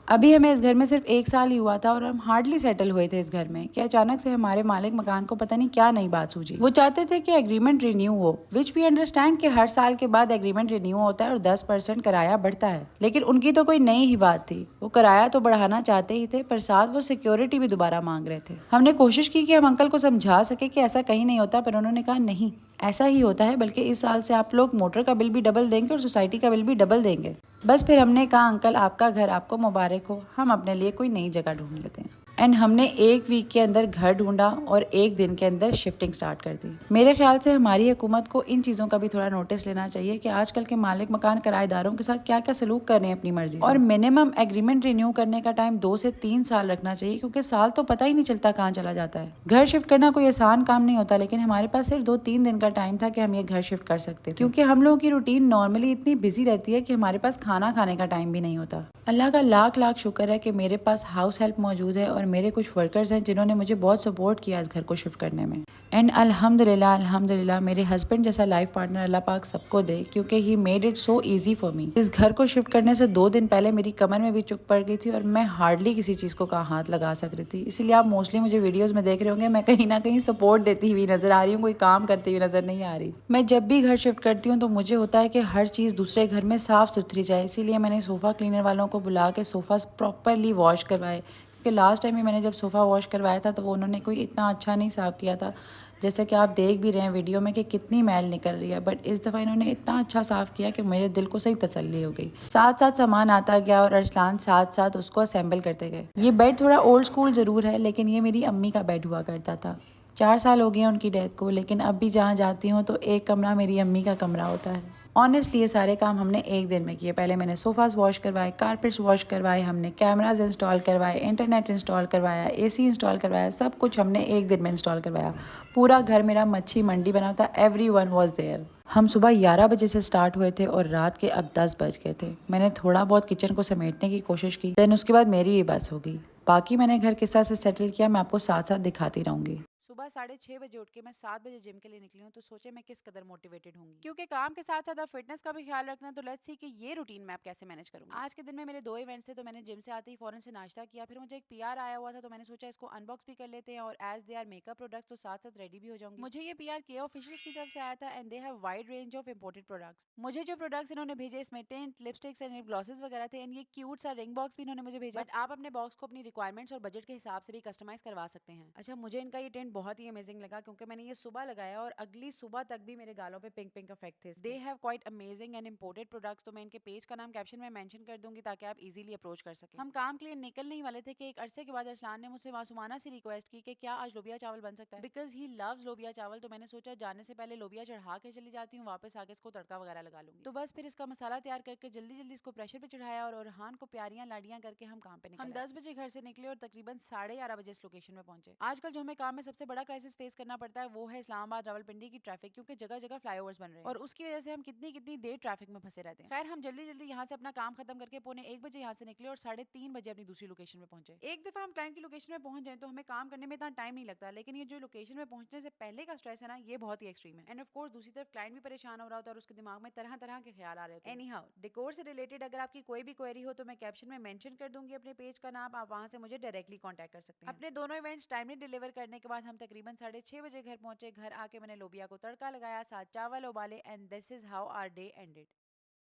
अभी हमें इस घर में सिर्फ 1 साल ही हुआ था और हम हार्डली सेटल हुए थे इस घर में कि अचानक से हमारे मालिक मकान को पता नहीं क्या नई बात सूझी। वो चाहते थे कि एग्रीमेंट रिन्यू हो, विच वी अंडरस्टैंड कि हर साल के बाद एग्रीमेंट रिन्यू होता है और 10% किराया बढ़ता है, लेकिन उनकी तो कोई नई ही बात थी। वो किराया तो बढ़ाना चाहते ही थे, पर साथ वो सिक्योरिटी भी दोबारा मांग रहे थे। हमने कोशिश की कि हम अंकल को समझा सके कि ऐसा कहीं नहीं होता, पर उन्होंने कहा नहीं, ऐसा ही होता है, बल्कि इस साल से आप लोग मोटर का बिल भी डबल देंगे और सोसाइटी का बिल भी डबल देंगे। बस फिर हमने कहा अंकल आपका घर आपको मुबारक हो, हम अपने लिए कोई नई जगह ढूंढ लेते हैं। एंड हमने 1 वीक के अंदर घर ढूंढा और 1 दिन के अंदर शिफ्टिंग स्टार्ट कर दी। मेरे ख्याल से हमारी हुकूमत को इन चीज़ों का भी थोड़ा नोटिस लेना चाहिए कि आजकल के मालिक मकान किराएदारों के साथ क्या क्या सलूक कर रहे हैं अपनी मर्जी से। और मिनिमम एग्रीमेंट रिन्यू करने का टाइम 2 से 3 साल रखना चाहिए, क्योंकि साल तो पता ही नहीं चलता कहाँ चला जाता है। घर शिफ्ट करना कोई आसान काम नहीं होता, लेकिन हमारे पास सिर्फ 2-3 दिन का टाइम था कि हम ये घर शिफ्ट कर सकते थे, क्योंकि हम लोगों की रूटीन नॉर्मली इतनी बिजी रहती है कि हमारे पास खाना खाने का टाइम भी नहीं होता। अल्लाह का लाख लाख शुक्र है कि मेरे पास हाउस हेल्प मौजूद है और मेरे कुछ वर्कर्स हैं जिन्होंने मुझे बहुत सपोर्ट किया इस घर को शिफ्ट करने में। एंड अल्हम्दुलिल्लाह अल्हम्दुलिल्लाह मेरे हस्बैंड जैसा लाइफ पार्टनर अल्लाह पाक सबको दे, क्योंकि he made it so easy for me. इस घर को शिफ्ट करने से 2 दिन पहले मेरी कमर में भी चुक पड़ गई थी और मैं हार्डली किसी चीज़ को कहाँ हाथ लगा सक रही थी। इसीलिए आप मोस्टली मुझे वीडियोज़ में देख रहे होंगे, मैं कहीं ना कहीं सपोर्ट देती हुई नजर आ रही हूँ, कोई काम करती हुई नजर नहीं आ रही। मैं जब भी घर शिफ्ट करती हूँ तो मुझे होता है कि हर चीज़ दूसरे घर में साफ सुथरी जाए, इसीलिए मैंने सोफ़ा क्लीनर वालों को बुला के सोफ़ा प्रॉपरली वॉश करवाए, क्योंकि लास्ट टाइम भी मैंने जब सोफ़ा वॉश करवाया था तो वो उन्होंने कोई इतना अच्छा नहीं साफ़ किया था, जैसे कि आप देख भी रहे हैं वीडियो में कि कितनी मैल निकल रही है। बट इस दफ़ा इन्होंने इतना अच्छा साफ़ किया कि मेरे दिल को सही तसल्ली हो गई। साथ साथ सामान आता गया और अरसलान साथ साथ उसको असेंबल करते गए। ये बेड थोड़ा ओल्ड स्कूल ज़रूर है, लेकिन ये मेरी अम्मी का बेड हुआ करता था। 4 साल हो गए हैं उनकी डेथ को, लेकिन अब भी जहाँ जाती हूँ तो एक कमरा मेरी अम्मी का कमरा होता है। ऑनेस्टली ये सारे काम हमने 1 दिन में किए। पहले मैंने सोफ़ाज़ वॉश करवाए, कारपेट्स वॉश करवाए, हमने कैमराज इंस्टॉल करवाए, इंटरनेट इंस्टॉल करवाया, एसी इंस्टॉल करवाया, सब कुछ हमने 1 दिन में इंस्टॉल करवाया। पूरा घर मेरा मच्छी मंडी बना था, एवरीवन वाज देयर। हम सुबह 11 बजे से स्टार्ट हुए थे और रात के अब 10 बज गए थे। मैंने थोड़ा बहुत किचन को समेटने की कोशिश की, देन उसके बाद मेरी भी बस हो गई। बाकी मैंने घर किस तरह से सेटल किया मैं आपको साथ साथ दिखाती रहूंगी। सुबह 6:30 बजे उठ के मैं 7 बजे जिम के लिए निकली हूँ, तो सोचे मैं किस कदर मोटिवेटेड होंगी, क्योंकि काम के साथ साथ आप फिटनेस का भी ख्याल रखना। तो लेट्स सी कि ये रूटीन मैं आप कैसे मैनेज करूंगी। आज के दिन में मेरे 2 इवेंट्स थे, तो मैंने जिम से आते ही फौरन से नाश्ता किया, फिर मुझे एक पीआर आया हुआ था, तो मैंने सोचा इसको अनबॉक्स भी कर लेते हैं और as they are makeup products तो साथ साथ रेडी भी हो जाऊंगी। मुझे ये पीआर के ऑफिशियल्स की तरफ से आया था and they have wide range of imported products. मुझे जो प्रोडक्ट्स इन्होंने भेजे इसमें टेंट, लिपस्टिक्स एंड ग्लॉसेस वगैरह थे, एंड ये क्यूट सा रिंग बॉक्स भी इन्होंने मुझे भेजा। बट आप अपने बॉक्स को अपनी रिक्वायरमेंट्स और बजट के हिसाब से भी कस्टमाइज करवा सकते हैं। अच्छा, मुझे इनका ये टेंट बहुत ही अमेजिंग लगा, क्योंकि मैंने ये सुबह लगाया और अगली सुबह तक भी मेरे गालों पे पिंक पिंक इफेक्ट थे। They have quite amazing and imported products. तो मैं इनके पेज का नाम कैप्शन में मेंशन कर दूंगी ताकि आप इजीली अप्रोच कर सकें। हम काम के लिए निकलने ही वाले थे कि एक अरसे के बाद अरसलान ने मुझसे मासूमाना सी रिक्वेस्ट की कि क्या आज लोबिया चावल बन सकता है, बिकॉज ही लव्स लोबिया चावल। तो मैंने सोचा जाने से पहले लोबिया चढ़ा के चली जाती हूँ, वापस आके इसको तड़का वगैरह लगा लूंगी। तो बस फिर इसका मसाला तैयार करके जल्दी जल्दी इसको प्रेशर पे चढ़ाया और ओरहान को प्यारियां लाड़ियां करके हम काम पे निकले। हम 10 बजे घर से निकले और तकरीबन 11:30 बजे इस लोकेशन में पहुंचे। आजकल जो हमें काम में सबसे बड़ा क्राइसिस फेस करना पड़ता है वो है इस्लामाबाद रावलपिंडी की ट्रैफिक, क्योंकि जगह जगह फ्लाईओवर्स बन रहे हैं और उसकी वजह से हम कितनी कितनी देर ट्रैफिक में फंसे रहते हैं। खैर, हम जल्दी जल्दी यहाँ से अपना काम खत्म करके 2:45 बजे यहाँ से निकले और 3:30 बजे अपनी दूसरी लोकेशन में पहुंचे। एक दफा हम क्लाइंट की लोकेशन में पहुंच जाए तो हमें काम करने में इतना टाइम नहीं लगता, लेकिन ये जो लोकेशन में पहुंचने से पहले का स्ट्रेस है ना, ये बहुत ही एक्सट्रीम है। एंड ऑफ कोर्स दूसरी तरफ क्लाइंट भी परेशान हो रहा होता है और उसके दिमाग में तरह तरह के ख्याल आ रहे होते हैं। एनी हाउ, डेकोर से रिलेटेड अगर आपकी कोई भी क्वेरी हो तो मैं कैप्शन में मेंशन कर दूंगी अपने पेज का नाम, आप वहां से मुझे डायरेक्टली कॉन्टैक्ट कर सकते हैं। अपने दोनों इवेंट्स टाइमली डिलीवर करने के बाद हम तकरीबन 6:30 बजे घर पहुंचे। घर आके मैंने लोबिया को तड़का लगाया, साथ चावल उबाले, and this is how our day ended.